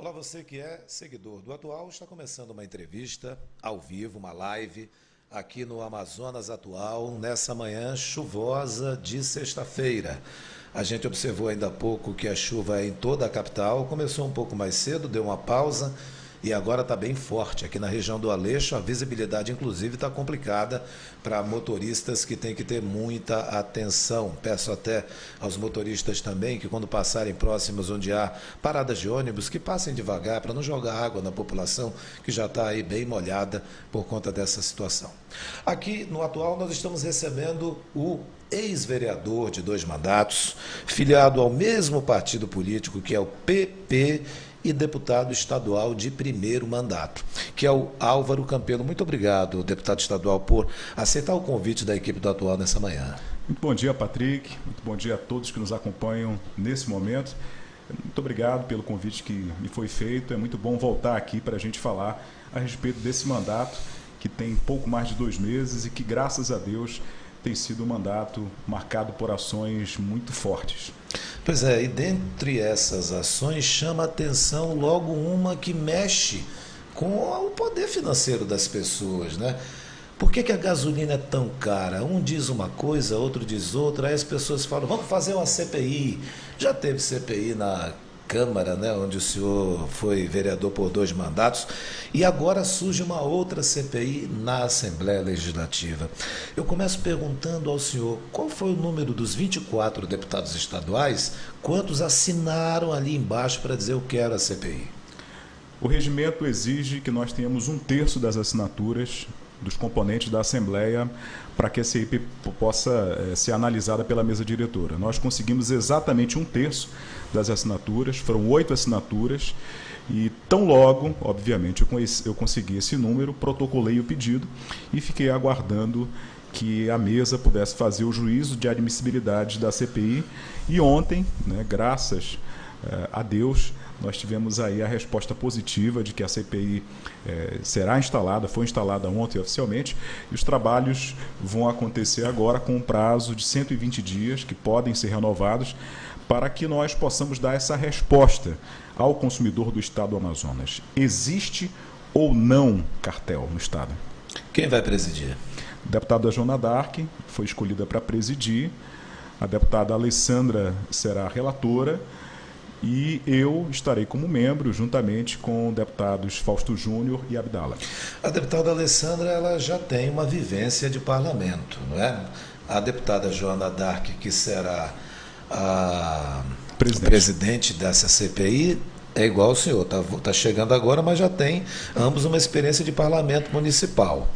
Olá, você que é seguidor do Atual, está começando uma entrevista ao vivo, uma live, aqui no Amazonas Atual, nessa manhã chuvosa de sexta-feira. A gente observou ainda há pouco que a chuva é em toda a capital, começou um pouco mais cedo, deu uma pausa e agora está bem forte. Aqui na região do Aleixo, a visibilidade inclusive está complicada para motoristas que têm que ter muita atenção. Peço até aos motoristas também que quando passarem próximos onde há paradas de ônibus, que passem devagar para não jogar água na população que já está aí bem molhada por conta dessa situação. Aqui no Atual nós estamos recebendo o ex-vereador de 2 mandatos, filiado ao mesmo partido político que é o PP, e deputado estadual de 1º mandato, que é o Álvaro Campelo. Muito obrigado, deputado estadual, por aceitar o convite da equipe do Atual nessa manhã. Muito bom dia, Patrick. Muito bom dia a todos que nos acompanham nesse momento. Muito obrigado pelo convite que me foi feito. É muito bom voltar aqui para a gente falar a respeito desse mandato que tem pouco mais de 2 meses e que, graças a Deus, tem sido um mandato marcado por ações muito fortes. Pois é, e dentre essas ações chama a atenção logo uma que mexe com o poder financeiro das pessoas, né? Por que a gasolina é tão cara? Um diz uma coisa, outro diz outra, aí as pessoas falam, vamos fazer uma CPI. Já teve CPI na Câmara, né, onde o senhor foi vereador por 2 mandatos, e agora surge uma outra CPI na Assembleia Legislativa. Eu começo perguntando ao senhor, qual foi o número dos 24 deputados estaduais, quantos assinaram ali embaixo para dizer eu quero a CPI? O regimento exige que nós tenhamos 1/3 das assinaturas dos componentes da Assembleia para que a CPI possa ser analisada pela mesa diretora. Nós conseguimos exatamente 1/3 das assinaturas, foram 8 assinaturas, e tão logo, obviamente, eu consegui esse número, protocolei o pedido e fiquei aguardando que a mesa pudesse fazer o juízo de admissibilidade da CPI. E ontem, né, graças a Deus, nós tivemos aí a resposta positiva de que a CPI será instalada, foi instalada ontem oficialmente, e os trabalhos vão acontecer agora com um prazo de 120 dias, que podem ser renovados, para que nós possamos dar essa resposta ao consumidor do Estado do Amazonas. Existe ou não cartel no Estado? Quem vai presidir? A deputada Joana Dark foi escolhida para presidir, a deputada Alessandra será a relatora, e eu estarei como membro, juntamente com deputados Fausto Júnior e Abdala. A deputada Alessandra, ela já tem uma vivência de parlamento, não é? A deputada Joana Dark, que será a presidente dessa CPI, é igual ao senhor, está chegando agora, mas já tem ambos uma experiência de parlamento municipal.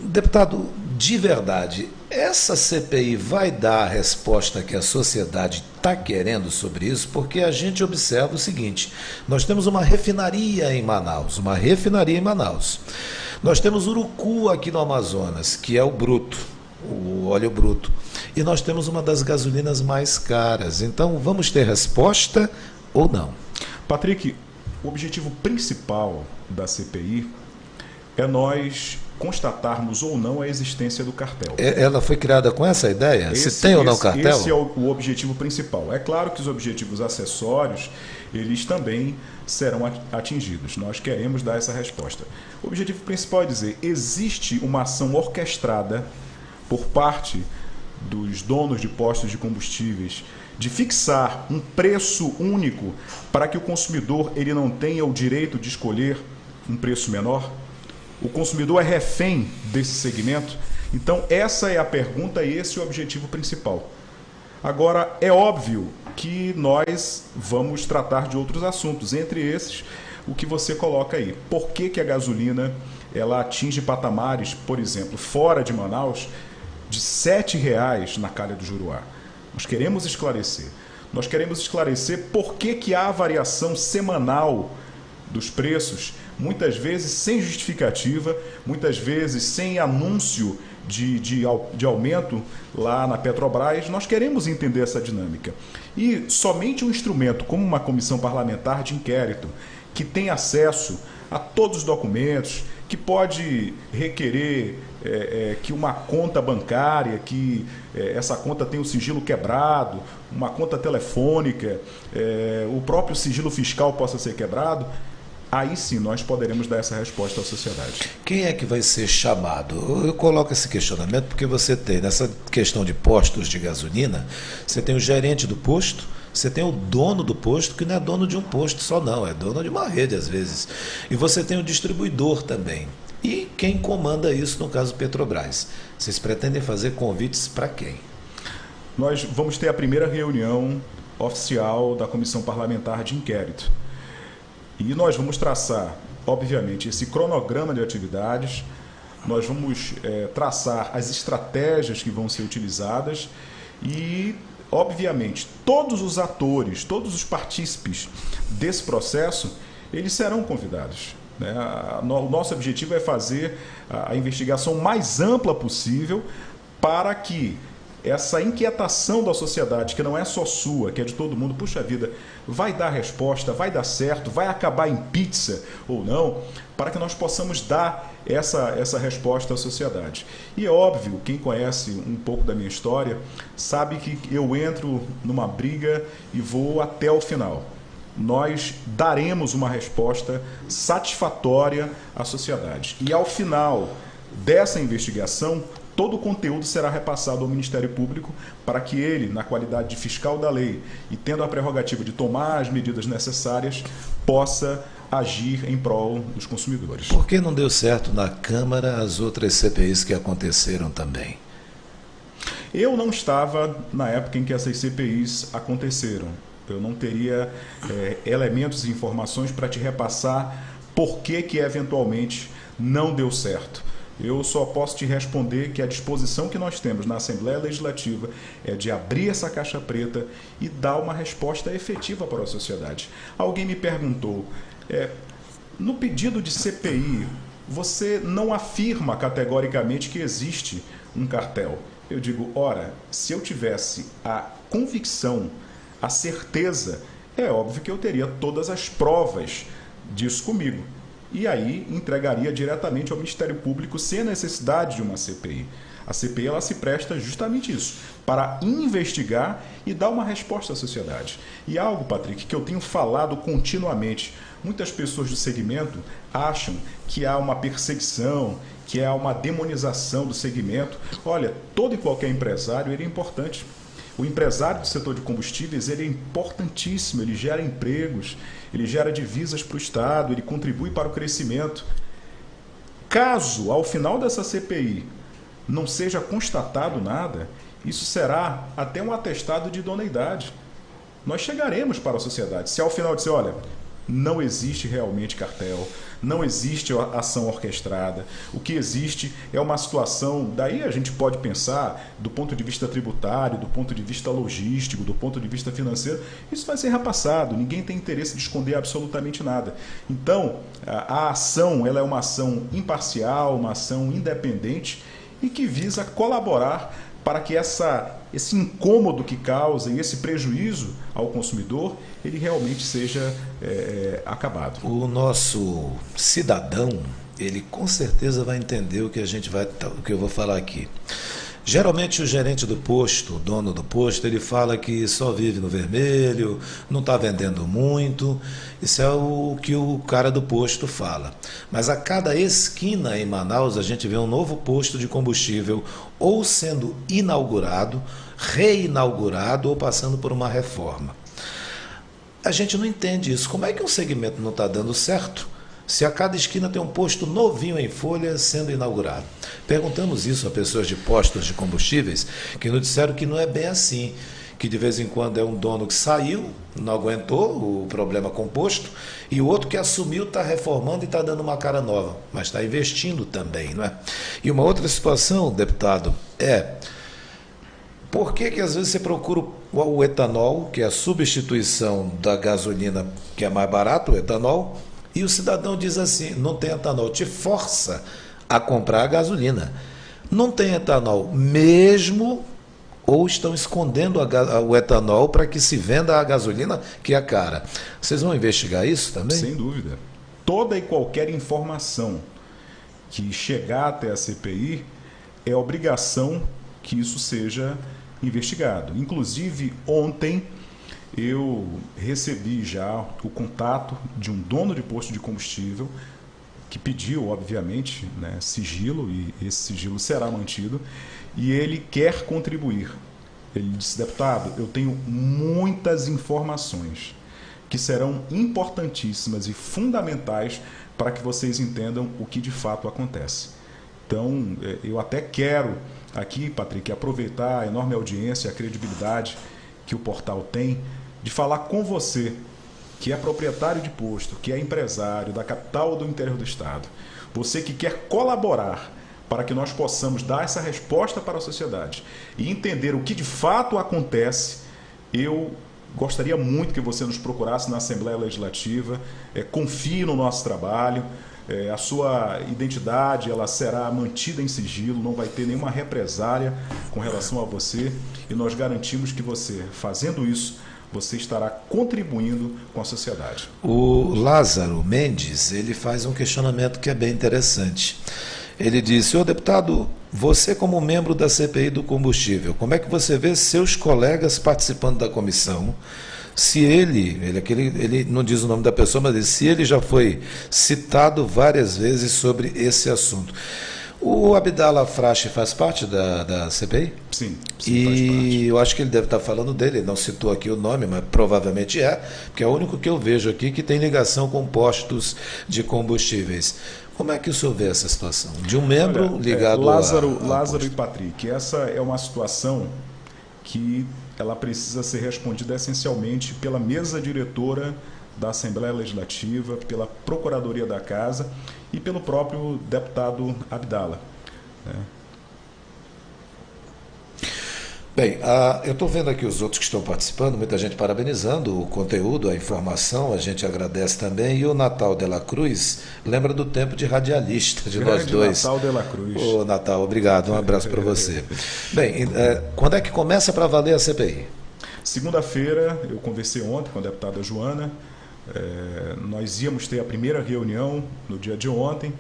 Deputado, de verdade, essa CPI vai dar a resposta que a sociedade está querendo sobre isso? Porque a gente observa o seguinte, nós temos uma refinaria em Manaus, Nós temos urucu aqui no Amazonas, que é o bruto, o óleo bruto. E nós temos uma das gasolinas mais caras. Então, vamos ter resposta ou não? Patrick, o objetivo principal da CPI é nós constatarmos ou não a existência do cartel. Ela foi criada com essa ideia? Se tem ou não cartel? Esse é o objetivo principal. É claro que os objetivos acessórios, eles também serão atingidos. Nós queremos dar essa resposta. O objetivo principal é dizer, existe uma ação orquestrada por parte dos donos de postos de combustíveis de fixar um preço único para que o consumidor ele não tenha o direito de escolher um preço menor? O consumidor é refém desse segmento? Então, essa é a pergunta e esse é o objetivo principal. Agora, é óbvio que nós vamos tratar de outros assuntos, entre esses, o que você coloca aí. Por que a gasolina ela atinge patamares, por exemplo, fora de Manaus, de R$ 7,00 na Calha do Juruá? Nós queremos esclarecer. Nós queremos esclarecer por que há variação semanal dos preços, muitas vezes sem justificativa, muitas vezes sem anúncio de aumento lá na Petrobras. Nós queremos entender essa dinâmica. E somente um instrumento como uma comissão parlamentar de inquérito, que tem acesso a todos os documentos, que pode requerer que uma conta bancária, que essa conta tenha o sigilo quebrado, uma conta telefônica, o próprio sigilo fiscal possa ser quebrado, aí sim nós poderemos dar essa resposta à sociedade. Quem é que vai ser chamado? Eu coloco esse questionamento porque você tem, nessa questão de postos de gasolina, você tem o gerente do posto, você tem o dono do posto, que não é dono de um posto só não, é dono de uma rede às vezes. E você tem o distribuidor também. E quem comanda isso, no caso Petrobras. Vocês pretendem fazer convites para quem? Nós vamos ter a primeira reunião oficial da Comissão Parlamentar de Inquérito. E nós vamos traçar, obviamente, esse cronograma de atividades, nós vamos traçar as estratégias que vão ser utilizadas e, obviamente, todos os atores, todos os partícipes desse processo, eles serão convidados. O nosso objetivo é fazer a investigação mais ampla possível para que essa inquietação da sociedade, que não é só sua, que é de todo mundo, puxa vida, vai dar resposta, vai dar certo, vai acabar em pizza ou não, para que nós possamos dar essa resposta à sociedade. E é óbvio, quem conhece um pouco da minha história, sabe que eu entro numa briga e vou até o final. Nós daremos uma resposta satisfatória à sociedade. E ao final dessa investigação, todo o conteúdo será repassado ao Ministério Público para que ele, na qualidade de fiscal da lei e tendo a prerrogativa de tomar as medidas necessárias, possa agir em prol dos consumidores. Por que não deu certo na Câmara as outras CPIs que aconteceram também? Eu não estava na época em que essas CPIs aconteceram. Eu não teria elementos e informações para te repassar por que eventualmente não deu certo. Eu só posso te responder que a disposição que nós temos na Assembleia Legislativa é de abrir essa caixa preta e dar uma resposta efetiva para a sociedade. Alguém me perguntou, no pedido de CPI, você não afirma categoricamente que existe um cartel. Eu digo, ora, se eu tivesse a convicção, a certeza, é óbvio que eu teria todas as provas disso comigo. E aí entregaria diretamente ao Ministério Público sem a necessidade de uma CPI. A CPI ela se presta justamente isso, para investigar e dar uma resposta à sociedade. E algo, Patrick, que eu tenho falado continuamente, muitas pessoas do segmento acham que há uma perseguição, que há uma demonização do segmento. Olha, todo e qualquer empresário ele é importante. O empresário do setor de combustíveis ele é importantíssimo, ele gera empregos, ele gera divisas para o Estado, ele contribui para o crescimento. Caso, ao final dessa CPI, não seja constatado nada, isso será até um atestado de idoneidade. Nós chegaremos para a sociedade. Se ao final disser, olha, não existe realmente cartel, não existe ação orquestrada, o que existe é uma situação, daí a gente pode pensar do ponto de vista tributário, do ponto de vista logístico, do ponto de vista financeiro, isso vai ser repassado, ninguém tem interesse de esconder absolutamente nada. Então, a ação ela é uma ação imparcial, uma ação independente e que visa colaborar para que esse incômodo que causa e esse prejuízo ao consumidor, ele realmente seja acabado. O nosso cidadão, ele com certeza vai entender o que eu vou falar aqui. Geralmente o gerente do posto, o dono do posto, ele fala que só vive no vermelho, não está vendendo muito. Isso é o que o cara do posto fala. Mas a cada esquina em Manaus a gente vê um novo posto de combustível ou sendo inaugurado, reinaugurado ou passando por uma reforma. A gente não entende isso. Como é que um segmento não está dando certo? Se a cada esquina tem um posto novinho em folha sendo inaugurado. Perguntamos isso a pessoas de postos de combustíveis que nos disseram que não é bem assim, que de vez em quando é um dono que saiu, não aguentou o problema com o posto, e o outro que assumiu está reformando e está dando uma cara nova, mas está investindo também, não é? E uma outra situação, deputado, por que às vezes você procura o etanol, que é a substituição da gasolina, que é mais barato, o etanol, e o cidadão diz assim, não tem etanol, te força a comprar a gasolina. Não tem etanol mesmo, ou estão escondendo o etanol para que se venda a gasolina, que é cara. Vocês vão investigar isso também? Sem dúvida. Toda e qualquer informação que chegar até a CPI, é obrigação que isso seja investigado. Inclusive, ontem eu recebi já o contato de um dono de posto de combustível que pediu, obviamente, né, sigilo, e esse sigilo será mantido, e ele quer contribuir. Ele disse: deputado, eu tenho muitas informações que serão importantíssimas e fundamentais para que vocês entendam o que de fato acontece. Então, eu até quero aqui, Patrick, aproveitar a enorme audiência, a credibilidade que o portal tem, de falar com você, que é proprietário de posto, que é empresário da capital ou do interior do estado, você que quer colaborar para que nós possamos dar essa resposta para a sociedade e entender o que de fato acontece, eu gostaria muito que você nos procurasse na Assembleia Legislativa, confie no nosso trabalho, a sua identidade ela será mantida em sigilo, não vai ter nenhuma represália com relação a você, e nós garantimos que você, fazendo isso, você estará contribuindo com a sociedade. O Lázaro Mendes, ele faz um questionamento que é bem interessante. Ele diz: senhor deputado, você como membro da CPI do combustível, como é que você vê seus colegas participando da comissão? Se ele não diz o nome da pessoa, mas diz, se ele já foi citado várias vezes sobre esse assunto. O Abdallah Frache faz parte da CPI? Sim, e faz parte. Eu acho que ele deve estar falando dele, ele não citou aqui o nome, mas provavelmente porque é o único que eu vejo aqui que tem ligação com postos de combustíveis. Como é que o senhor vê essa situação? De um membro ligado Lázaro e Patrick, essa é uma situação que ela precisa ser respondida essencialmente pela mesa diretora da Assembleia Legislativa, pela Procuradoria da Casa e pelo próprio deputado Abdallah, né? Bem, eu estou vendo aqui os outros que estão participando, muita gente parabenizando o conteúdo, a informação, a gente agradece também. E o Natal de la Cruz lembra do tempo de radialista de nós dois. Natal de la Cruz. Ô, Natal, obrigado, um abraço para você. Bem, quando é que começa para valer a CPI? Segunda-feira, eu conversei ontem com a deputada Joana, nós íamos ter a primeira reunião no dia de ontem,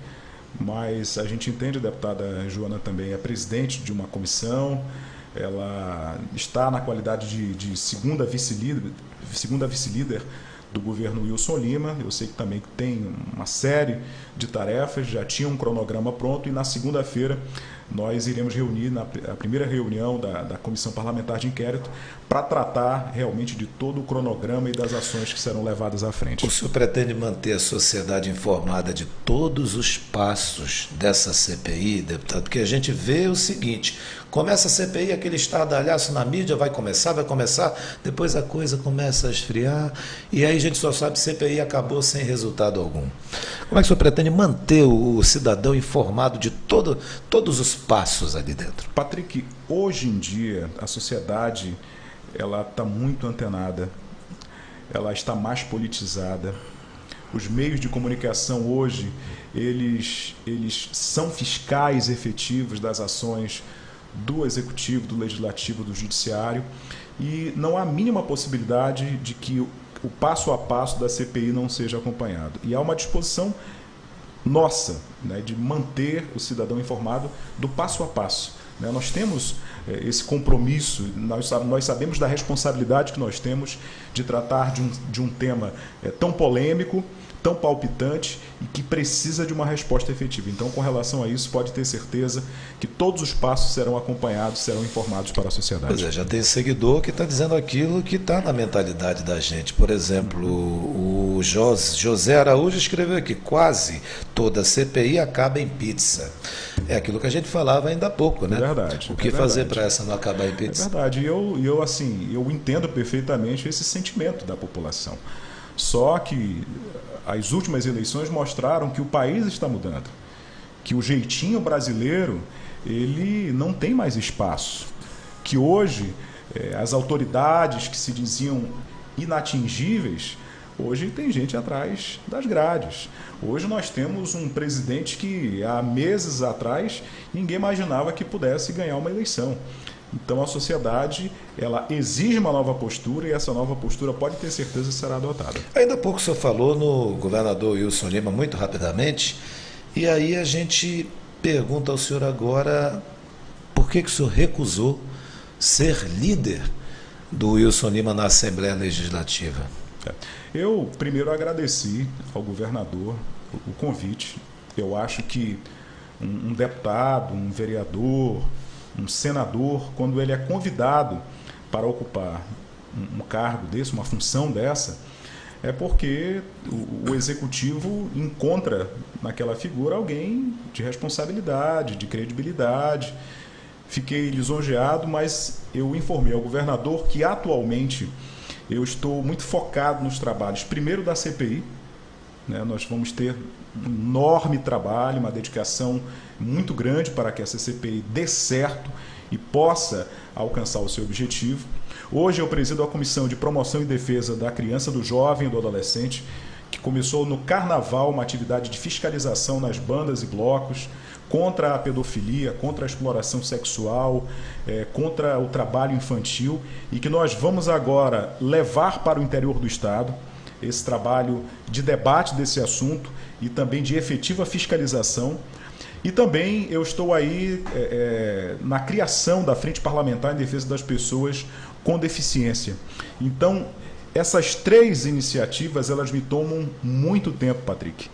mas a gente entende, a deputada Joana também é presidente de uma comissão, ela está na qualidade de segunda vice-líder do governo Wilson Lima. Eu sei que também tem uma série de tarefas, já tinha um cronograma pronto, e na segunda-feira nós iremos reunir a primeira reunião da Comissão Parlamentar de Inquérito para tratar realmente de todo o cronograma e das ações que serão levadas à frente. O senhor pretende manter a sociedade informada de todos os passos dessa CPI, deputado? Porque a gente vê o seguinte: começa a CPI, aquele estardalhaço na mídia, vai começar, depois a coisa começa a esfriar, e aí a gente só sabe que CPI acabou sem resultado algum. Como é que o senhor pretende manter o cidadão informado de todos os passos ali dentro? Patrick, hoje em dia a sociedade ela está muito antenada, ela está mais politizada. Os meios de comunicação hoje, eles são fiscais efetivos das ações do Executivo, do Legislativo, do Judiciário, e não há a mínima possibilidade de que o passo a passo da CPI não seja acompanhado. E há uma disposição nossa, né, de manter o cidadão informado do passo a passo, né? Nós temos esse compromisso, nós sabemos da responsabilidade que nós temos de tratar de um tema tão polêmico, tão palpitante e que precisa de uma resposta efetiva. Então, com relação a isso, pode ter certeza que todos os passos serão acompanhados, serão informados para a sociedade. Pois é, já tem seguidor que está dizendo aquilo que está na mentalidade da gente. Por exemplo, o José Araújo escreveu aqui: quase toda CPI acaba em pizza. É aquilo que a gente falava ainda há pouco, né? É verdade. O que fazer para essa não acabar em pizza? É verdade. E eu entendo perfeitamente esse sentimento da população. Só que as últimas eleições mostraram que o país está mudando, que o jeitinho brasileiro ele não tem mais espaço, que hoje as autoridades que se diziam inatingíveis, hoje tem gente atrás das grades. Hoje nós temos um presidente que há meses atrás ninguém imaginava que pudesse ganhar uma eleição. Então a sociedade ela exige uma nova postura, e essa nova postura pode ter certeza será adotada. Ainda há pouco o senhor falou no governador Wilson Lima, muito rapidamente, E aí a gente pergunta ao senhor agora por que o senhor recusou ser líder do Wilson Lima na Assembleia Legislativa. Eu primeiro agradeci ao governador o convite. Eu acho que um deputado, um vereador, um senador, quando ele é convidado para ocupar um cargo desse, uma função dessa, é porque o executivo encontra naquela figura alguém de responsabilidade, de credibilidade. Fiquei lisonjeado, mas eu informei ao governador que atualmente eu estou muito focado nos trabalhos, primeiro da CPI, né? Nós vamos ter um enorme trabalho, uma dedicação muito grande para que essa CPI dê certo e possa alcançar o seu objetivo. Hoje eu presido a Comissão de Promoção e Defesa da Criança, do Jovem e do Adolescente, que começou no Carnaval uma atividade de fiscalização nas bandas e blocos, contra a pedofilia, contra a exploração sexual, contra o trabalho infantil, e que nós vamos agora levar para o interior do Estado esse trabalho de debate desse assunto e também de efetiva fiscalização. E também eu estou aí na criação da Frente Parlamentar em Defesa das Pessoas com Deficiência. Então, essas três iniciativas, elas me tomam muito tempo, Patrick.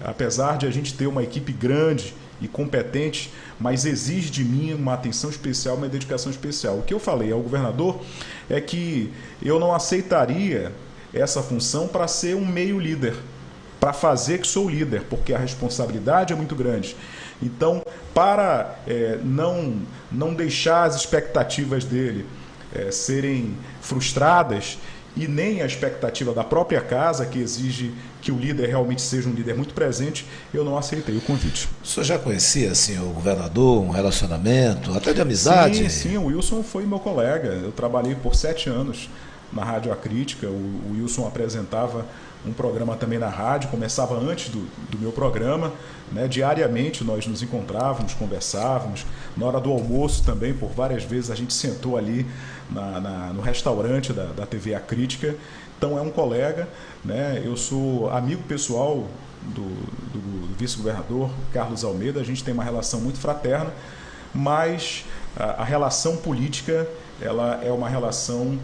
Apesar de a gente ter uma equipe grande e competente, mas exige de mim uma atenção especial, uma dedicação especial. O que eu falei ao governador é que eu não aceitaria essa função para ser um meio líder, para fazer que sou líder, porque a responsabilidade é muito grande. Então, para não deixar as expectativas dele serem frustradas, e nem a expectativa da própria casa, que exige que o líder realmente seja um líder muito presente, eu não aceitei o convite. O senhor já conhecia assim, o governador, um relacionamento, até de amizade? Sim, o Wilson foi meu colega. Eu trabalhei por 7 anos na Rádio A Crítica. O Wilson apresentava um programa também na rádio, começava antes do meu programa, né? Diariamente nós nos encontrávamos, conversávamos. Na hora do almoço também, por várias vezes, a gente sentou ali no restaurante da TV A Crítica. Então é um colega, né? Eu sou amigo pessoal do vice-governador Carlos Almeida. A gente tem uma relação muito fraterna, mas a relação política, ela é uma relação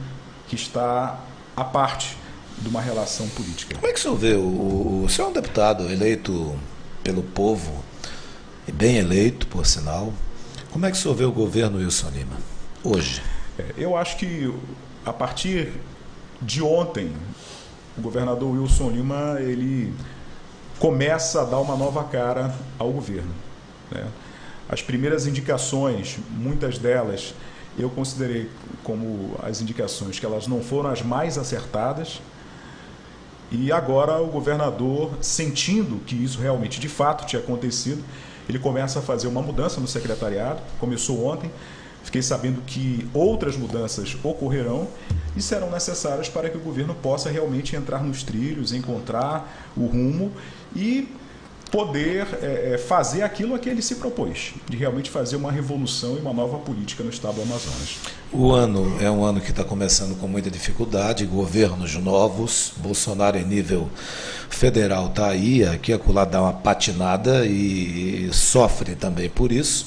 que está à parte de uma relação política. Como é que o senhor vê? O senhor é um deputado eleito pelo povo, e bem eleito, por sinal. Como é que o senhor vê o governo Wilson Lima hoje? Eu acho que a partir de ontem, o governador Wilson Lima ele começa a dar uma nova cara ao governo, né? As primeiras indicações, muitas delas, eu considerei como as indicações que elas não foram as mais acertadas. E agora o governador, sentindo que isso realmente de fato tinha acontecido, ele começa a fazer uma mudança no secretariado. Começou ontem, fiquei sabendo que outras mudanças ocorrerão e serão necessárias para que o governo possa realmente entrar nos trilhos, encontrar o rumo e poder fazer aquilo a que ele se propôs, de realmente fazer uma revolução e uma nova política no estado do Amazonas. O ano é um ano que está começando com muita dificuldade, governos novos, Bolsonaro em nível federal está aí, aqui e acolá dá uma patinada e sofre também por isso.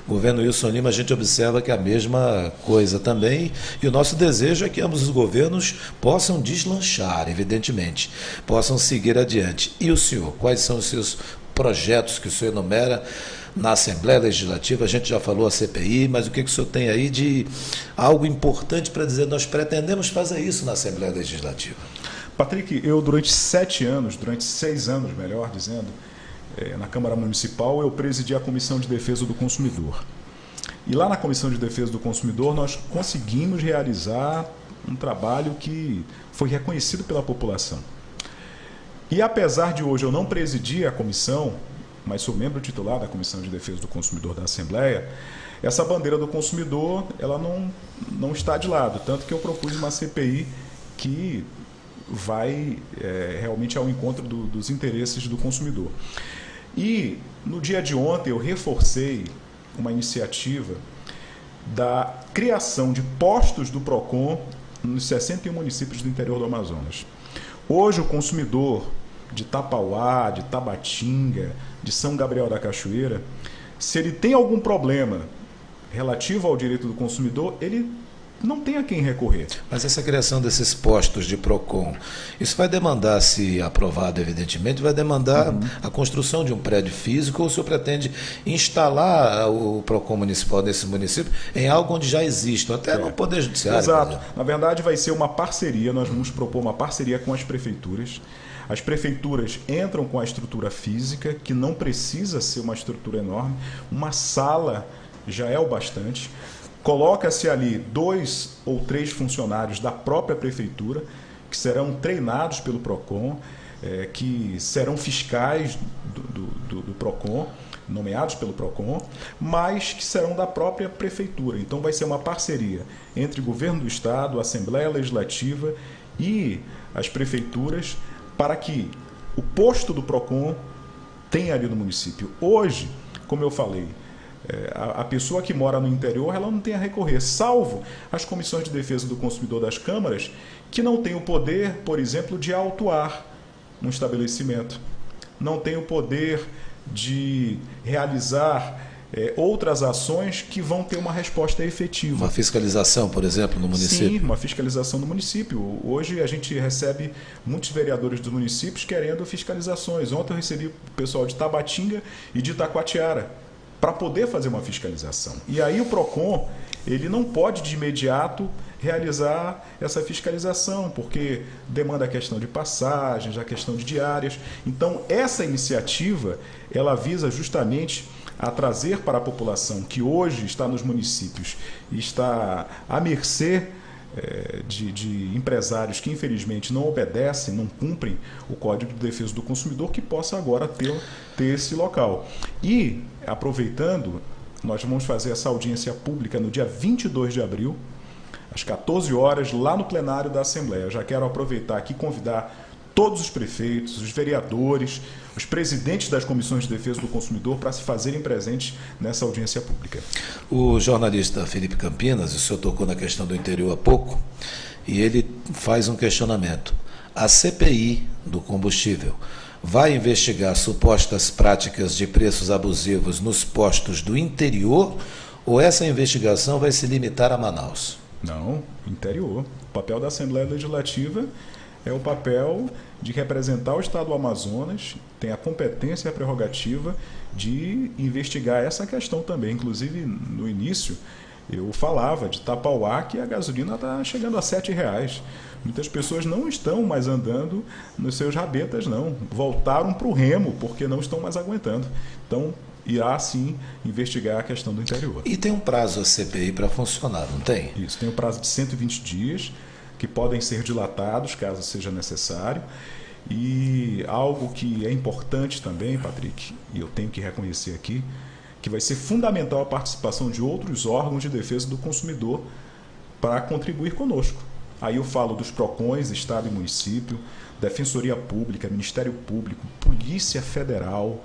O governo Wilson Lima, a gente observa que é a mesma coisa também, e o nosso desejo é que ambos os governos possam deslanchar, evidentemente, possam seguir adiante. E o senhor, quais são os seus projetos que o senhor enumera na Assembleia Legislativa? A gente já falou a CPI, mas o que o senhor tem aí de algo importante para dizer, nós pretendemos fazer isso na Assembleia Legislativa? Patrick, eu durante 6 anos, melhor dizendo, na Câmara Municipal, eu presidi a Comissão de Defesa do Consumidor. E lá na Comissão de Defesa do Consumidor, nós conseguimos realizar um trabalho que foi reconhecido pela população. E apesar de hoje eu não presidir a comissão, mas sou membro titular da Comissão de Defesa do Consumidor da Assembleia, essa bandeira do consumidor, ela não está de lado. Tanto que eu propus uma CPI que vai realmente ao encontro dos interesses do consumidor. E no dia de ontem eu reforcei uma iniciativa da criação de postos do PROCON nos 61 municípios do interior do Amazonas. Hoje o consumidor de Tapauá, de Tabatinga, de São Gabriel da Cachoeira, se ele tem algum problema relativo ao direito do consumidor, ele não tem a quem recorrer. Mas essa criação desses postos de PROCON, isso vai demandar, se aprovado, evidentemente, vai demandar a construção de um prédio físico, ou o senhor pretende instalar o PROCON municipal nesse município em algo onde já existe, até no Poder Judiciário? Exato. Na verdade, vai ser uma parceria, nós vamos propor uma parceria com as prefeituras. As prefeituras entram com a estrutura física, que não precisa ser uma estrutura enorme, uma sala já é o bastante. Coloca-se ali 2 ou 3 funcionários da própria prefeitura, que serão treinados pelo PROCON, que serão fiscais do PROCON, nomeados pelo PROCON, mas que serão da própria prefeitura. Então vai ser uma parceria entre o governo do estado, a Assembleia Legislativa e as prefeituras, para que o posto do PROCON tenha ali no município. Hoje, como eu falei, a pessoa que mora no interior, ela não tem a recorrer, salvo as comissões de defesa do consumidor das câmaras, que não têm o poder, por exemplo, de autuar um estabelecimento, não tem o poder de realizar outras ações que vão ter uma resposta efetiva. Uma fiscalização, por exemplo, no município? Sim, uma fiscalização no município. Hoje a gente recebe muitos vereadores dos municípios querendo fiscalizações. Ontem eu recebi o pessoal de Tabatinga e de Itacoatiara para poder fazer uma fiscalização. E aí o PROCON, ele não pode de imediato realizar essa fiscalização, porque demanda a questão de passagens, a questão de diárias. Então, essa iniciativa, ela visa justamente a trazer para a população que hoje está nos municípios e está à mercê de empresários que infelizmente não obedecem, não cumprem o Código de Defesa do Consumidor, que possa agora ter esse local. E, aproveitando, nós vamos fazer essa audiência pública no dia 22 de abril, às 14 horas, lá no plenário da Assembleia. Eu já quero aproveitar aqui e convidar todos os prefeitos, os vereadores, os presidentes das comissões de defesa do consumidor para se fazerem presentes nessa audiência pública. O jornalista Felipe Campinas, o senhor tocou na questão do interior há pouco, e ele faz um questionamento. A CPI do combustível vai investigar supostas práticas de preços abusivos nos postos do interior, ou essa investigação vai se limitar a Manaus? Não, interior. O papel da Assembleia Legislativa é o papel de representar o Estado do Amazonas, tem a competência e a prerrogativa de investigar essa questão também. Inclusive, no início, eu falava de Tapauá que a gasolina está chegando a R$7. Muitas pessoas não estão mais andando nos seus rabetas, não. Voltaram para o remo, porque não estão mais aguentando. Então, irá sim investigar a questão do interior. E tem um prazo a CPI para funcionar, não tem? Isso, tem um prazo de 120 dias, que podem ser dilatados caso seja necessário. E algo que é importante também, Patrick, e eu tenho que reconhecer aqui, que vai ser fundamental a participação de outros órgãos de defesa do consumidor para contribuir conosco. Aí eu falo dos PROCONs, Estado e Município, Defensoria Pública, Ministério Público, Polícia Federal,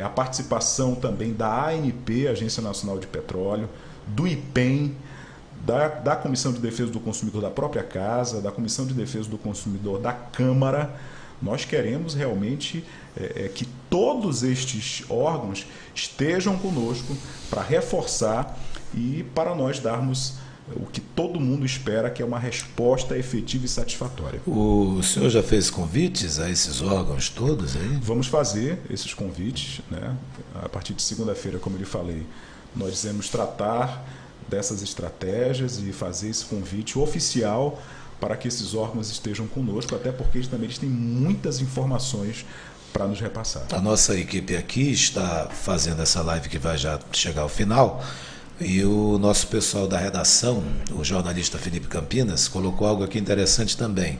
a participação também da ANP, Agência Nacional de Petróleo, do IPEM, da Comissão de Defesa do Consumidor da própria casa, da Comissão de Defesa do Consumidor da Câmara. Nós queremos realmente que todos estes órgãos estejam conosco para reforçar e para nós darmos o que todo mundo espera, que é uma resposta efetiva e satisfatória. O senhor já fez convites a esses órgãos todos aí? Vamos fazer esses convites, né? A partir de segunda-feira, como eu lhe falei, nós dizemos tratar dessas estratégias e fazer esse convite oficial para que esses órgãos estejam conosco, até porque eles têm muitas informações para nos repassar. A nossa equipe aqui está fazendo essa live que vai já chegar ao final, e o nosso pessoal da redação, o jornalista Felipe Campinas, colocou algo aqui interessante também.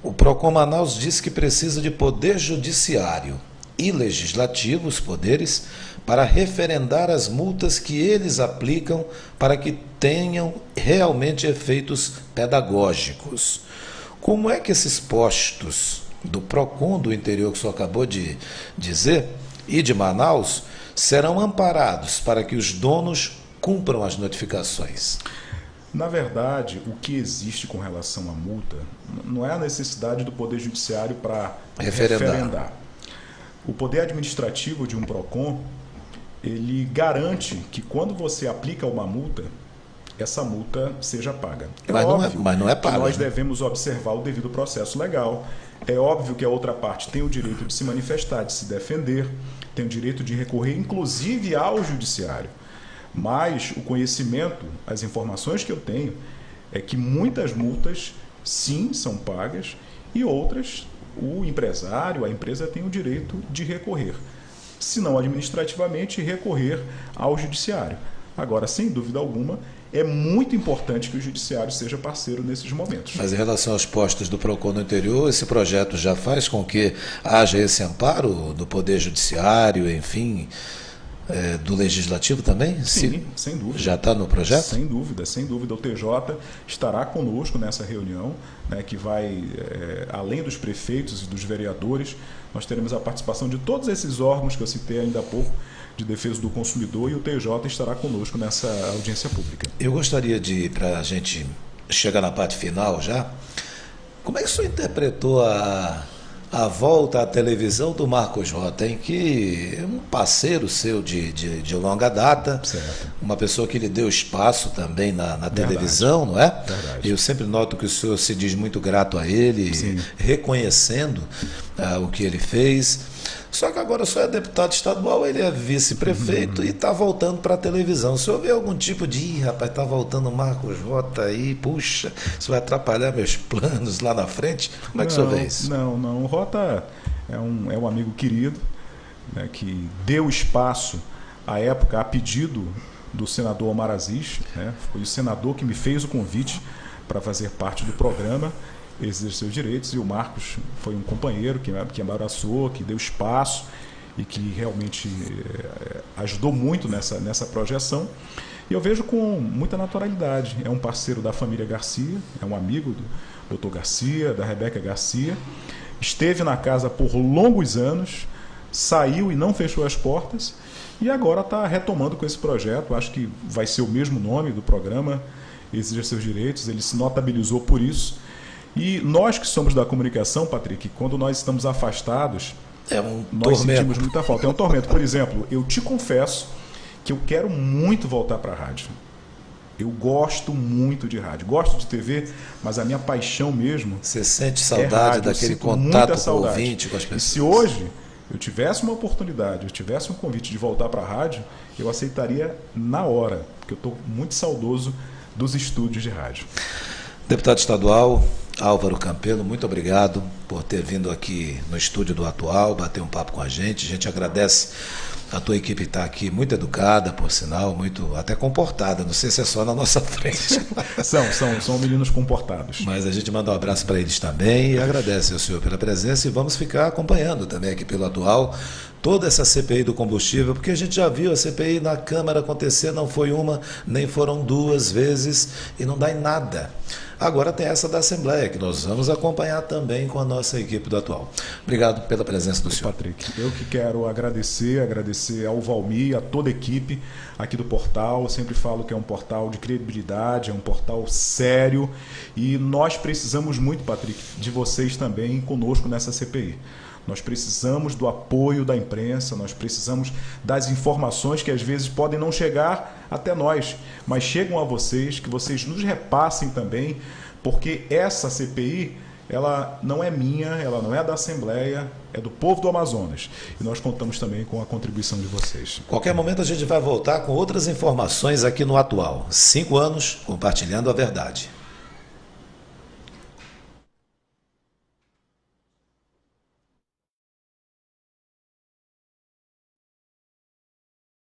O PROCON Manaus diz que precisa de poder judiciário e legislativo, os poderes, para referendar as multas que eles aplicam para que tenham realmente efeitos pedagógicos. Como é que esses postos do PROCON do interior que o senhor acabou de dizer e de Manaus serão amparados para que os donos cumpram as notificações? Na verdade, o que existe com relação à multa não é a necessidade do Poder Judiciário para referendar. O Poder Administrativo de um PROCON, ele garante que quando você aplica uma multa, essa multa seja paga. Mas não é paga. Nós devemos observar o devido processo legal. É óbvio que a outra parte tem o direito de se manifestar, de se defender, tem o direito de recorrer, inclusive ao judiciário. Mas o conhecimento, as informações que eu tenho, é que muitas multas, sim, são pagas e outras, o empresário, a empresa tem o direito de recorrer. Se não administrativamente, recorrer ao judiciário. Agora, sem dúvida alguma, é muito importante que o judiciário seja parceiro nesses momentos. Mas em relação aos postos do PROCON no interior, esse projeto já faz com que haja esse amparo do Poder Judiciário, enfim, do Legislativo também? Sim, sem dúvida. Já está no projeto? Sem dúvida, sem dúvida. O TJ estará conosco nessa reunião, né, que vai, além dos prefeitos e dos vereadores, nós teremos a participação de todos esses órgãos que eu citei ainda há pouco, de defesa do consumidor, e o TJ estará conosco nessa audiência pública. Eu gostaria de, para a gente chegar na parte final já, como é que o senhor interpretou a volta à televisão do Marcos Rota, em que é um parceiro seu de longa data, certo, uma pessoa que lhe deu espaço também na televisão, não é? Verdade. Eu sempre noto que o senhor se diz muito grato a ele, sim, reconhecendo o que ele fez. Só que agora o senhor é deputado estadual, ele é vice-prefeito e está voltando para a televisão. O senhor vê algum tipo de, rapaz, está voltando o Marcos Rota aí, puxa, isso vai atrapalhar meus planos lá na frente? Como é que o senhor vê isso? Não. O Rota é um amigo querido, né, que deu espaço, à época, a pedido do senador Omar Aziz, né, foi o senador que me fez o convite para fazer parte do programa, exercer seus direitos, e o Marcos foi um companheiro que abraçou, que deu espaço e que realmente ajudou muito nessa projeção. E eu vejo com muita naturalidade. É um parceiro da família Garcia, é um amigo do Dr. Garcia, da Rebeca Garcia. Esteve na casa por longos anos, saiu e não fechou as portas, e agora está retomando com esse projeto. Acho que vai ser o mesmo nome do programa, Exija Seus Direitos. Ele se notabilizou por isso. E nós que somos da comunicação, Patrick, quando nós estamos afastados, nós sentimos muita falta. É um tormento. Por exemplo, eu te confesso que eu quero muito voltar para a rádio. Eu gosto muito de rádio. Gosto de TV, mas a minha paixão mesmo... Você sente saudade daquele contato com o ouvinte, com as pessoas? E se hoje eu tivesse uma oportunidade, eu tivesse um convite de voltar para a rádio, eu aceitaria na hora, porque eu estou muito saudoso dos estúdios de rádio. Deputado estadual Álvaro Campelo, muito obrigado por ter vindo aqui no estúdio do Atual, bater um papo com a gente agradece. A tua equipe está aqui muito educada, por sinal, muito até comportada. Não sei se é só na nossa frente. São meninos comportados. Mas a gente manda um abraço para eles também e agradece ao senhor pela presença, e vamos ficar acompanhando também aqui pelo Atual toda essa CPI do combustível, porque a gente já viu a CPI na Câmara acontecer, não foi uma, nem foram duas vezes, e não dá em nada. Agora tem essa da Assembleia, que nós vamos acompanhar também com a nossa equipe do Atual. Obrigado pela presença do senhor. Patrick, eu que quero agradecer ao Valmir, a toda a equipe aqui do portal. Eu sempre falo que é um portal de credibilidade, é um portal sério, e nós precisamos muito, Patrick, de vocês também conosco nessa CPI. Nós precisamos do apoio da imprensa, nós precisamos das informações que às vezes podem não chegar até nós, mas chegam a vocês, que vocês nos repassem também, porque essa CPI, ela não é minha, ela não é da Assembleia, é do povo do Amazonas. E nós contamos também com a contribuição de vocês. Qualquer momento a gente vai voltar com outras informações aqui no Atual. 5 anos compartilhando a verdade.